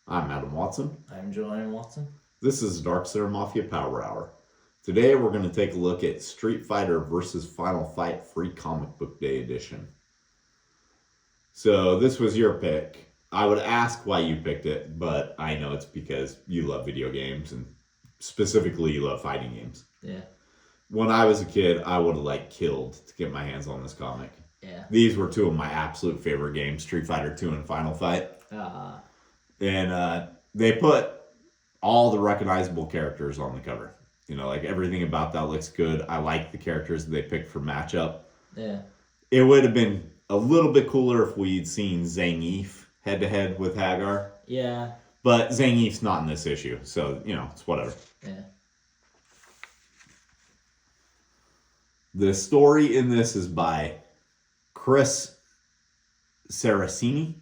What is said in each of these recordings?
I'm Adam Watson. I'm Julian Watson. This is Darkseer Mafia Power Hour. Today we're going to take a look at Street Fighter vs. Final Fight Free Comic Book Day Edition. So this was your pick. I would ask why you picked it, but I know it's because you love video games and specifically you love fighting games. Yeah. When I was a kid, I would have killed to get my hands on this comic. Yeah. These were two of my absolute favorite games, Street Fighter 2 and Final Fight. And they put all the recognizable characters on the cover. Everything about that looks good. I like the characters that they picked for matchup. Yeah. It would have been a little bit cooler if we'd seen Zangief head-to-head with Hagar. Yeah. But Zangief's not in this issue, so, it's whatever. Yeah. The story in this is by Chris Saraceni.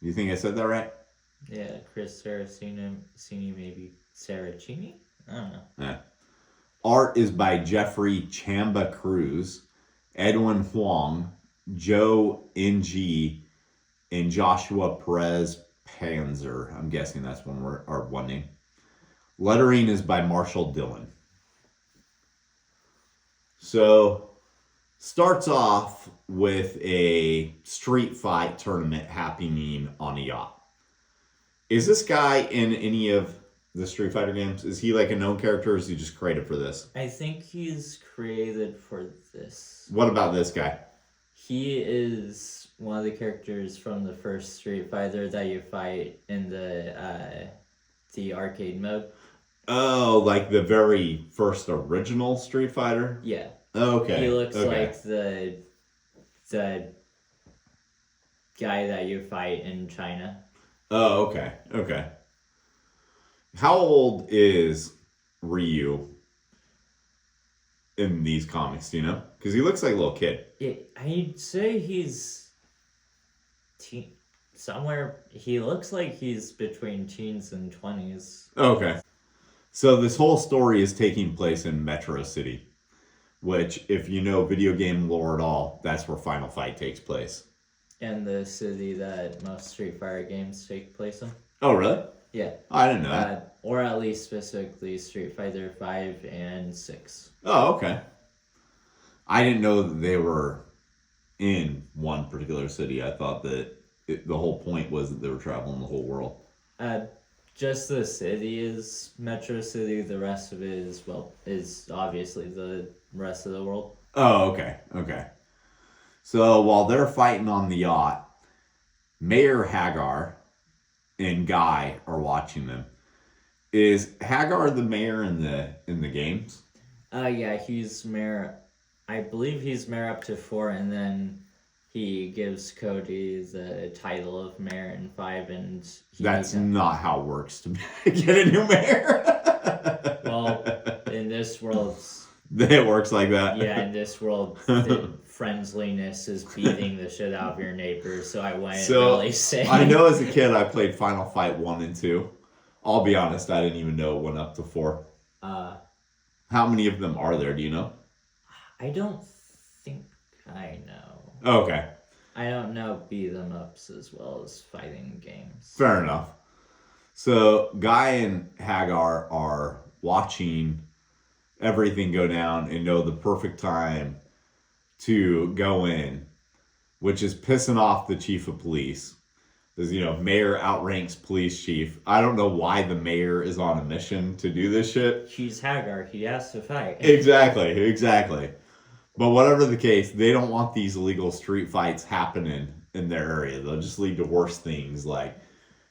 Do you think I said that right? Yeah, Chris Saraceni, maybe Saraceni? I don't know. Yeah. Art is by Jeffrey Chamba Cruz, Edwin Huang, Joe Ng, and Joshua Perez Panzer. I'm guessing that's one word or one name. Lettering is by Marshall Dillon. So, starts off with a street fight tournament happening on a yacht. Is this guy in any of the Street Fighter games? Is he like a known character or is he just created for this? I think he's created for this. What about this guy? He is one of the characters from the first Street Fighter that you fight in the arcade mode. Oh, like the very first original Street Fighter? Yeah. Okay. He looks like the guy that you fight in China. Oh, okay. Okay. How old is Ryu in these comics, do you know? Because he looks like a little kid. I'd say he's somewhere. He looks like he's between teens and 20s. Okay. So this whole story is taking place in Metro City, which, if you know video game lore at all, that's where Final Fight takes place. And the city that most Street Fighter games take place in. Oh, really? Yeah. I didn't know that. Or at least specifically Street Fighter 5 and 6. Oh, okay. I didn't know that they were in one particular city. I thought that the whole point was that they were traveling the whole world. Just the city is Metro City. The rest of it is obviously the rest of the world. Oh, okay. Okay. So while they're fighting on the yacht, Mayor Hagar and Guy are watching them. Is Hagar the mayor in the games? Yeah, he's mayor. I believe he's mayor up to 4, and then he gives Cody the title of mayor in 5, and that's not how it works to get a new mayor. Well, in this world, it works like that. Yeah, in this world, the friendliness is beating the shit out of your neighbors, so I wouldn't really say. I know as a kid I played Final Fight 1 and 2. I'll be honest, I didn't even know it went up to 4. How many of them are there, do you know? I don't think I know. Okay. I don't know beat 'em ups as well as fighting games. Fair enough. So Guy and Hagar are watching everything go down and know the perfect time to go in, which is pissing off the chief of police. Because, mayor outranks police chief. I don't know why the mayor is on a mission to do this shit. He's Hagar. He has to fight. Exactly. But whatever the case, they don't want these illegal street fights happening in their area. They'll just lead to worse things like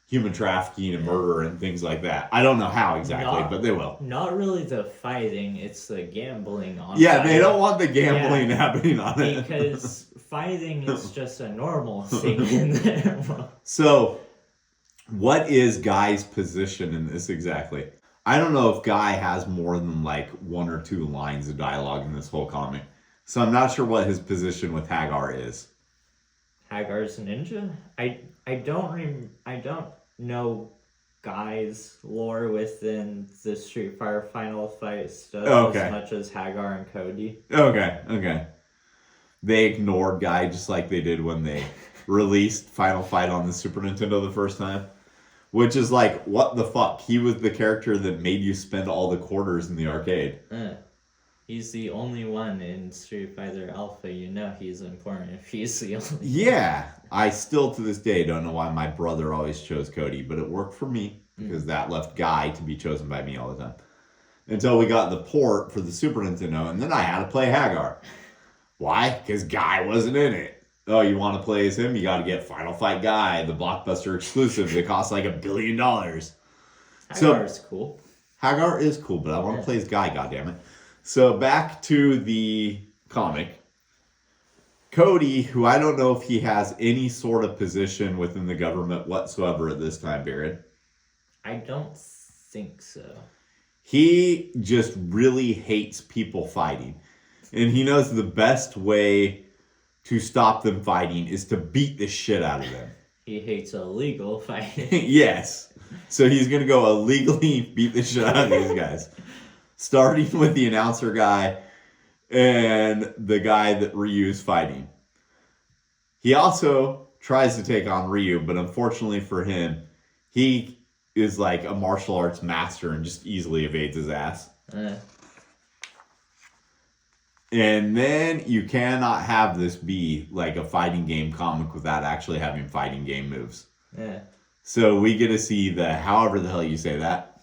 human trafficking and murder and things like that. I don't know how exactly, but they will. Not really the fighting, it's the gambling on Yeah, they don't want the gambling happening on it. Because fighting is just a normal thing in there. So, what is Guy's position in this exactly? I don't know if Guy has more than 1 or 2 lines of dialogue in this whole comic. So I'm not sure what his position with Hagar is. Hagar's a ninja? I don't know Guy's lore within the Street Fighter Final Fight stuff as much as Hagar and Cody. Okay. They ignored Guy just like they did when they released Final Fight on the Super Nintendo the first time. Which is like, what the fuck? He was the character that made you spend all the quarters in the arcade. He's the only one in Street Fighter Alpha. You know he's important if he's the only Yeah. I still, to this day, don't know why my brother always chose Cody, but it worked for me because that left Guy to be chosen by me all the time. Until we got the port for the Super Nintendo, and then I had to play Hagar. Why? Because Guy wasn't in it. Oh, you want to play as him? You got to get Final Fight Guy, the Blockbuster exclusive that costs like $1 billion. Hagar is cool. Hagar is cool, but I want to play as Guy, goddammit. So back to the comic. Cody, who I don't know if he has any sort of position within the government whatsoever at this time period. I don't think so. He just really hates people fighting. And he knows the best way to stop them fighting is to beat the shit out of them. He hates illegal fighting. Yes. So he's going to go illegally beat the shit out of these guys. Starting with the announcer guy and the guy that Ryu's fighting. He also tries to take on Ryu, but unfortunately for him, he is like a martial arts master and just easily evades his ass. And then you cannot have this be like a fighting game comic without actually having fighting game moves. Yeah. So we get to see the, however the hell you say that.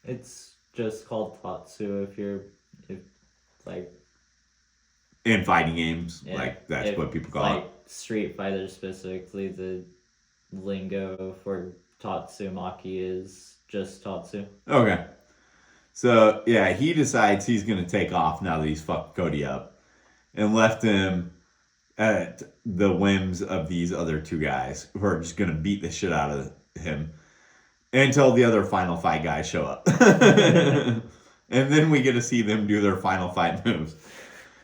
It's just called Tatsu if like. In fighting games, like that's what people call it. Street Fighter specifically, the lingo for Tatsumaki is just Tatsu. Okay. So, yeah, he decides he's going to take off now that he's fucked Cody up and left him at the whims of these other two guys who are just going to beat the shit out of him until the other Final Fight guys show up. And then we get to see them do their Final Fight moves.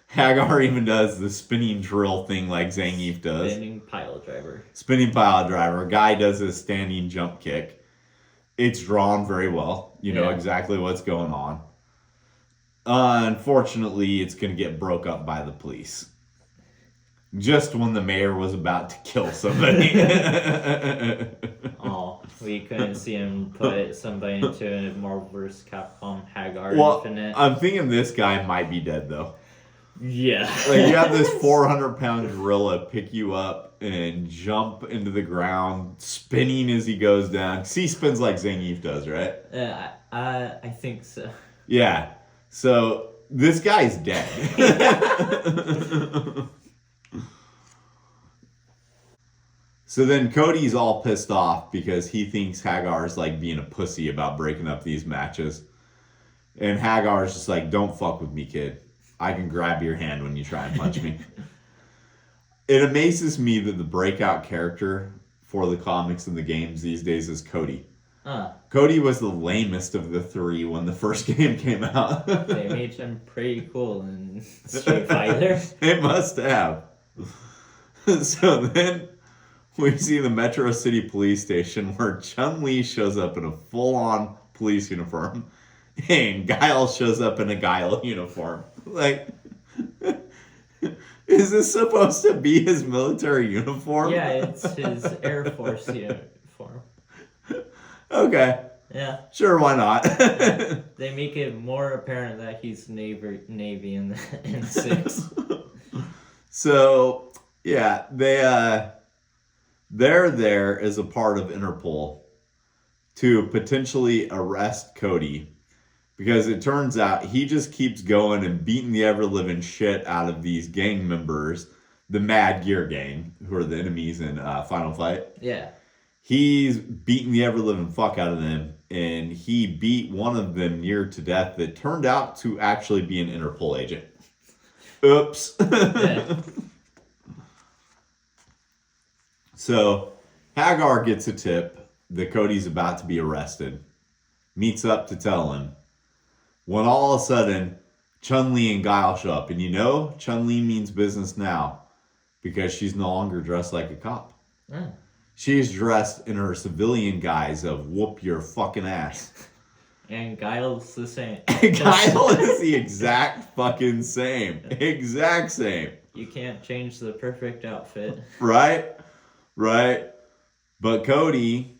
Hagar even does the spinning drill thing like Zangief does. Spinning pile driver. Spinning pile driver. Guy does a standing jump kick. It's drawn very well. You know exactly what's going on. Unfortunately, it's going to get broke up by the police. Just when the mayor was about to kill somebody. Oh, we couldn't see him put somebody into a Marvel vs. Capcom Hagar Infinite. I'm thinking this guy might be dead, though. Yeah. Like, you have this 400-pound gorilla pick you up and jump into the ground, spinning as he goes down. Because he spins like Zangief does, right? I think so. Yeah. So, this guy's dead. So then Cody's all pissed off because he thinks Hagar's like being a pussy about breaking up these matches. And Hagar's just like, don't fuck with me, kid. I can grab your hand when you try and punch me. It amazes me that the breakout character for the comics and the games these days is Cody. Cody was the lamest of the three when the first game came out. They made him pretty cool in Street Fighter. It must have. So then we see the Metro City Police Station where Chun-Li shows up in a full-on police uniform and Guile shows up in a Guile uniform. Like, is this supposed to be his military uniform? Yeah, it's his Air Force uniform. Okay. Yeah. Sure, why not? They make it more apparent that he's Navy in 6. So, yeah, they're there as a part of Interpol to potentially arrest Cody. Because it turns out he just keeps going and beating the ever-living shit out of these gang members, the Mad Gear Gang, who are the enemies in Final Fight. Yeah. He's beating the ever-living fuck out of them, and he beat one of them near to death that turned out to actually be an Interpol agent. Oops. Yeah. So, Hagar gets a tip that Cody's about to be arrested, meets up to tell him, when all of a sudden, Chun-Li and Guile show up. And you know, Chun-Li means business now because she's no longer dressed like a cop. She's dressed in her civilian guise of whoop your fucking ass. And Guile's the same. Guile is the exact fucking same. Exact same. You can't change the perfect outfit. Right? Right. But Cody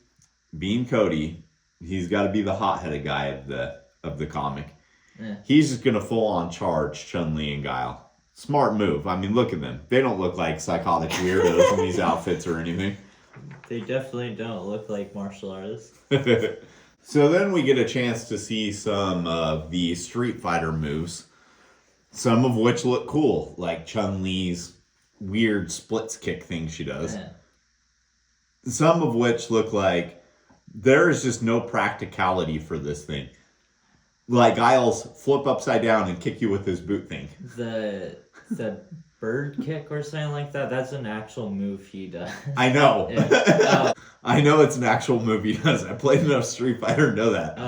being Cody, he's got to be the hot-headed guy of the comic. Yeah. He's just gonna full on charge Chun-Li and Guile. Smart move. I mean, look at them. They don't look like psychotic weirdos in these outfits or anything. They definitely don't look like martial artists. So then we get a chance to see some of the Street Fighter moves, some of which look cool, like Chun-Li's weird splits kick thing she does. Yeah. Some of which look like there is just no practicality for this thing. Like Guile's flip upside down and kick you with his boot thing. The bird kick or something like that, that's an actual move he does. I know. Yeah. I know it's an actual move he does. I played enough Street Fighter to know that.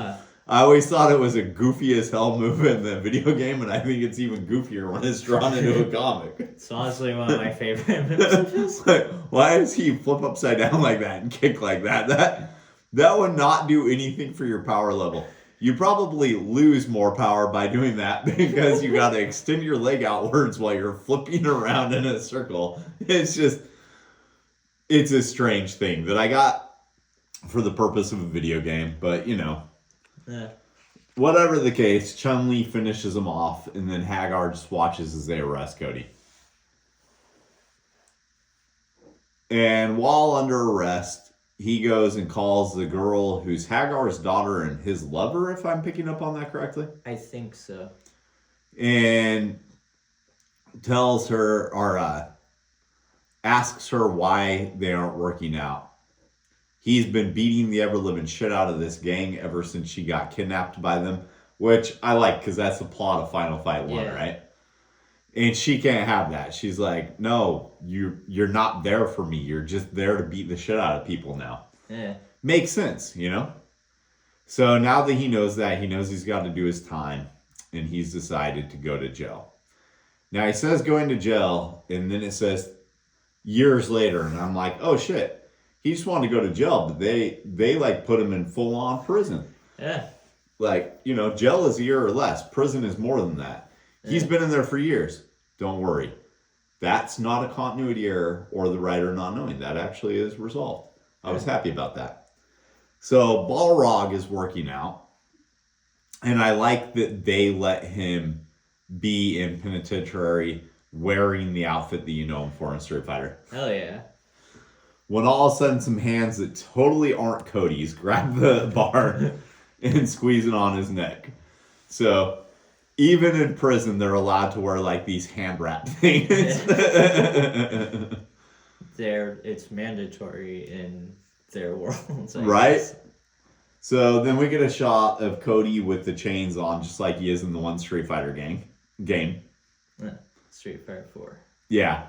I always thought it was a goofy as hell move in the video game, and I think it's even goofier when it's drawn into a comic. It's honestly one of my favorite moves. Like, why does he flip upside down like that and kick like that? That would not do anything for your power level. You probably lose more power by doing that because you got to extend your leg outwards while you're flipping around in a circle. It's a strange thing that I got for the purpose of a video game, but yeah. Whatever the case, Chun-Li finishes them off, and then Hagar just watches as they arrest Cody. And while under arrest, he goes and calls the girl who's Hagar's daughter and his lover, if I'm picking up on that correctly. I think so. And tells her, or asks her why they aren't working out. He's been beating the ever-living shit out of this gang ever since she got kidnapped by them, which I like because that's the plot of Final Fight 1, right? And she can't have that. She's like, no, you're not there for me. You're just there to beat the shit out of people now. Yeah. Makes sense, So now that he knows that, he knows he's got to do his time, and he's decided to go to jail. Now he says going to jail, and then it says years later, and I'm like, oh shit. He just wanted to go to jail, but they like put him in full on prison. Yeah. Like, jail is a year or less. Prison is more than that. Yeah. He's been in there for years. Don't worry. That's not a continuity error or the writer not knowing. That actually is resolved. I was happy about that. So Balrog is working out. And I like that they let him be in penitentiary wearing the outfit that you know him for in Street Fighter. Hell yeah. When all of a sudden some hands that totally aren't Cody's grab the bar and squeeze it on his neck. So even in prison, they're allowed to wear like these hand wrap things. It's mandatory in their world. Right? So then we get a shot of Cody with the chains on, just like he is in the one Street Fighter game. Street Fighter 4. Yeah.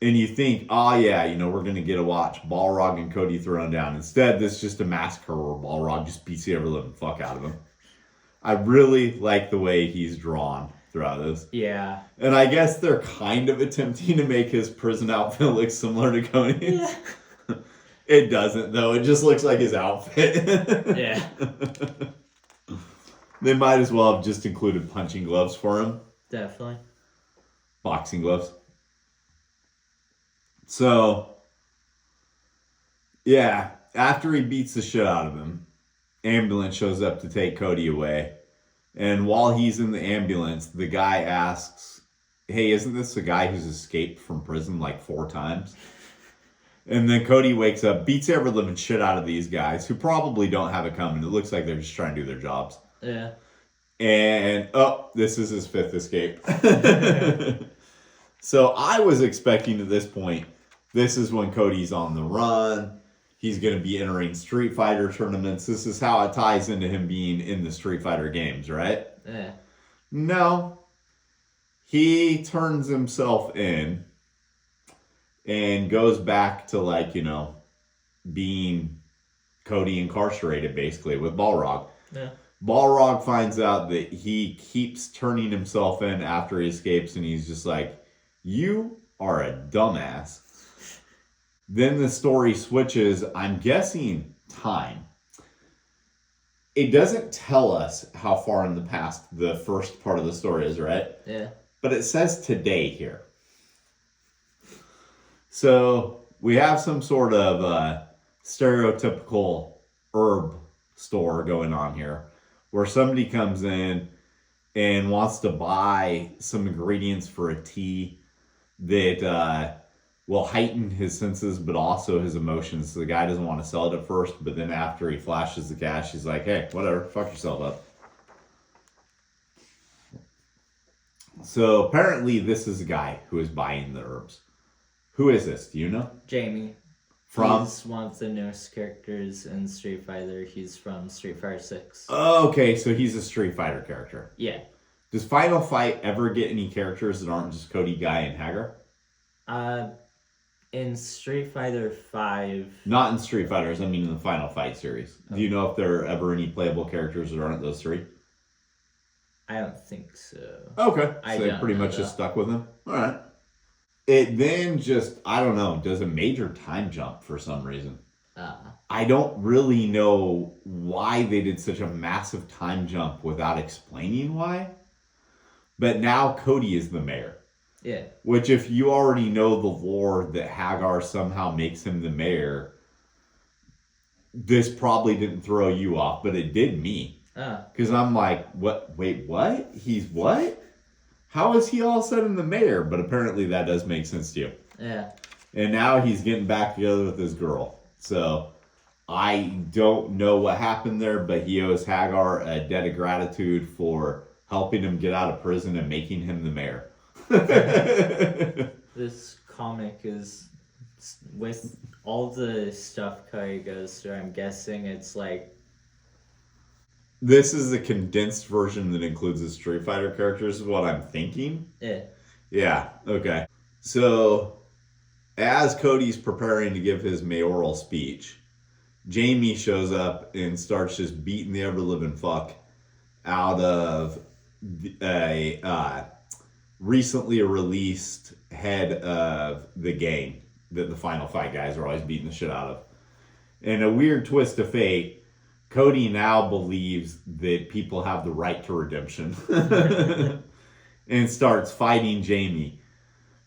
And you think, we're going to get to watch Balrog and Cody thrown down. Instead, this is just a massacre where Balrog just beats the ever-living fuck out of him. I really like the way he's drawn throughout this. Yeah. And I guess they're kind of attempting to make his prison outfit look similar to Cody's. Yeah. It doesn't, though. It just looks like his outfit. Yeah. They might as well have just included punching gloves for him. Definitely. Boxing gloves. So, yeah, after he beats the shit out of him, ambulance shows up to take Cody away. And while he's in the ambulance, the guy asks, hey, isn't this the guy who's escaped from prison like 4 times? And then Cody wakes up, beats ever living shit out of these guys who probably don't have it coming. It looks like they're just trying to do their jobs. Yeah. And, this is his 5th escape. So I was expecting at this point, this is when Cody's on the run. He's going to be entering Street Fighter tournaments. This is how it ties into him being in the Street Fighter games, right? Yeah. No. He turns himself in and goes back to, being Cody incarcerated, basically, with Balrog. Yeah. Balrog finds out that he keeps turning himself in after he escapes, and he's just like, you are a dumbass. Then the story switches, I'm guessing, time. It doesn't tell us how far in the past the first part of the story is, right? Yeah. But it says today here. So we have some sort of stereotypical herb store going on here where somebody comes in and wants to buy some ingredients for a tea that will heighten his senses but also his emotions. So the guy doesn't want to sell it at first, but then after he flashes the cash, he's like, hey, whatever, fuck yourself up. So apparently this is a guy who is buying the herbs. Who is this? Do you know? Jamie. From? He's one of the newest characters in Street Fighter. He's from Street Fighter 6. Okay, so he's a Street Fighter character. Yeah. Does Final Fight ever get any characters that aren't just Cody, Guy, and Hagar? In Street Fighter 5... Not in Street Fighters, I mean in the Final Fight series. Okay. Do you know if there are ever any playable characters that aren't those three? I don't think so. Okay, so they pretty much just stuck with him? Alright. It then just, I don't know, does a major time jump for some reason. I don't really know why they did such a massive time jump without explaining why. But now Cody is the mayor. Yeah. Which, if you already know the lore that Hagar somehow makes him the mayor, this probably didn't throw you off, but it did me. Because I'm like, what? Wait, what? He's what? How is he all of a sudden the mayor? But apparently that does make sense to you. Yeah. And now he's getting back together with his girl. So I don't know what happened there, but he owes Hagar a debt of gratitude for helping him get out of prison and making him the mayor. This comic is, with all the stuff Kai goes through, I'm guessing it's like... This is a condensed version that includes the Street Fighter characters, is what I'm thinking. Yeah. Yeah, okay. So, as Cody's preparing to give his mayoral speech, Jamie shows up and starts just beating the ever-living fuck out of a recently released head of the gang that the Final Fight guys are always beating the shit out of. In a weird twist of fate, Cody now believes that people have the right to redemption and starts fighting Jamie.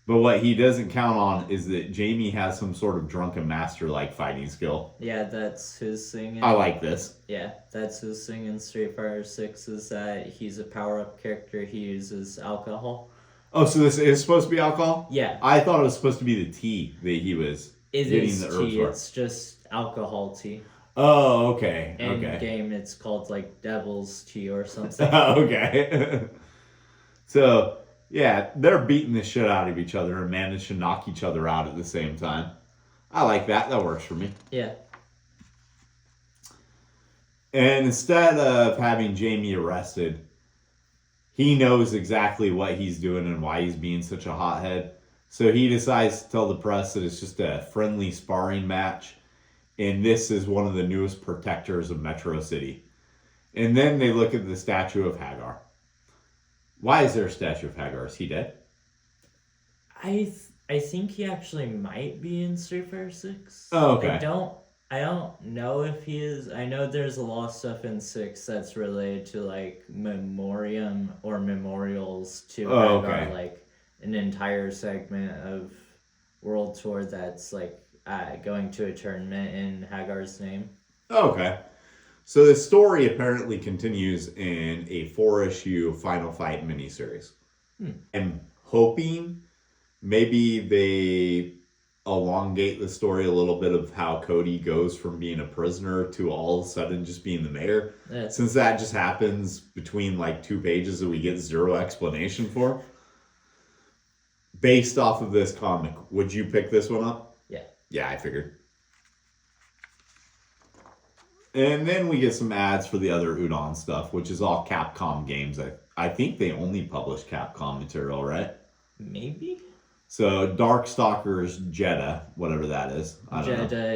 But what he doesn't count on is that Jamie has some sort of drunken master-like fighting skill. Yeah, that's his thing. I like this. Yeah, that's his thing in Street Fighter 6 is that he's a power-up character. He uses alcohol. Oh, so this is supposed to be alcohol? Yeah. I thought it was supposed to be the tea that he was getting the herbs for. It's just alcohol tea. Oh, okay. In okay. game, it's called like Devil's Tea or something. Okay. So, yeah, they're beating the shit out of each other and manage to knock each other out at the same time. I like that. That works for me. Yeah. And instead of having Jamie arrested, he knows exactly what he's doing and why he's being such a hothead. So he decides to tell the press that it's just a friendly sparring match. And this is one of the newest protectors of Metro City. And then they look at the statue of Hagar. Why is there a statue of Hagar? Is he dead? I think he actually might be in Street Fighter 6. Oh, okay. I don't know if he is. I know there's a lot of stuff in 6 that's related to like memoriam or memorials to Hagar, okay. Like an entire segment of World Tour that's like going to a tournament in Hagar's name. Okay. So the story apparently continues in a 4-issue Final Fight miniseries. I'm hoping maybe they elongate the story a little bit of how Cody goes from being a prisoner to all of a sudden just being the mayor. Yeah. Since that just happens between like 2 pages that we get zero explanation for. Based off of this comic, would you pick this one up? Yeah. Yeah, I figured. And then we get some ads for the other Udon stuff, which is all Capcom games. I think they only publish Capcom material, right? Maybe? So Darkstalkers Jeddah, whatever that is. I don't know. Jeddah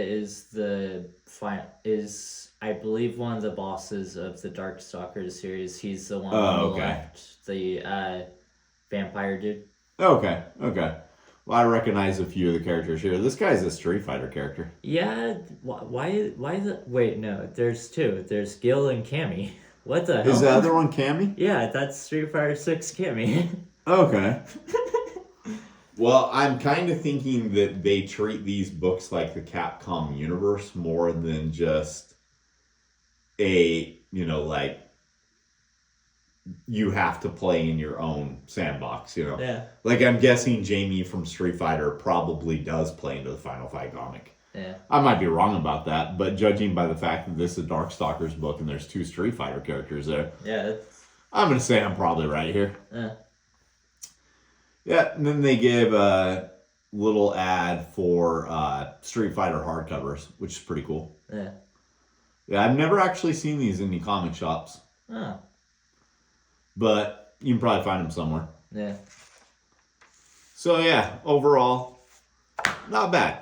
is I believe one of the bosses of the Darkstalkers series. He's the one on the left, the vampire dude. Okay. Well, I recognize a few of the characters here. This guy's a Street Fighter character. Yeah, why the... Wait, no, there's 2. There's Gil and Cammy. What the hell? Is the other one Cammy? Yeah, that's Street Fighter 6 Cammy. Okay. Well, I'm kind of thinking that they treat these books like the Capcom universe more than just like you have to play in your own sandbox, Yeah. Like I'm guessing Jamie from Street Fighter probably does play into the Final Fight comic. Yeah. I might be wrong about that, but judging by the fact that this is Darkstalker's book and there's 2 Street Fighter characters there, Yeah. I'm going to say I'm probably right here. Yeah. Yeah, and then they give a little ad for Street Fighter hardcovers, which is pretty cool. Yeah. Yeah, I've never actually seen these in any comic shops. Oh. But you can probably find them somewhere. Yeah. So yeah, overall, not bad.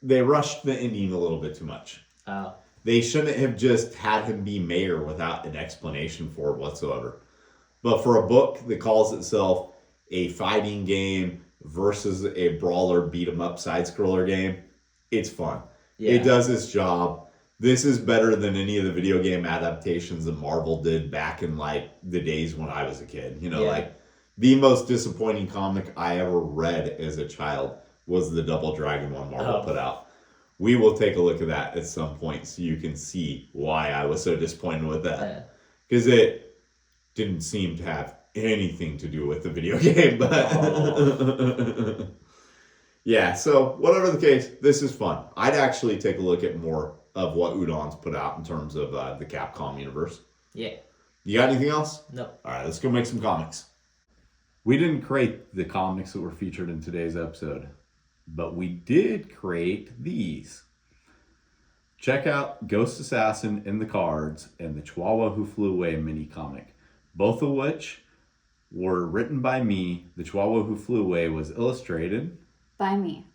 They rushed the ending a little bit too much. Oh. They shouldn't have just had him be mayor without an explanation for it whatsoever. But for a book that calls itself a fighting game versus a brawler beat 'em up side scroller game, it's fun. Yeah. It does its job. This is better than any of the video game adaptations that Marvel did back in like the days when I was a kid. Like the most disappointing comic I ever read as a child was the Double Dragon one Marvel put out. We will take a look at that at some point so you can see why I was so disappointed with that. Because it didn't seem to have anything to do with the video game. But yeah, so whatever the case, this is fun. I'd actually take a look at more of what Udon's put out in terms of the Capcom universe. Yeah. You got anything else? No. All right, let's go make some comics. We didn't create the comics that were featured in today's episode, but we did create these. Check out Ghost Assassin in the Cards and the Chihuahua Who Flew Away mini comic, both of which were written by me. The Chihuahua Who Flew Away was illustrated by me.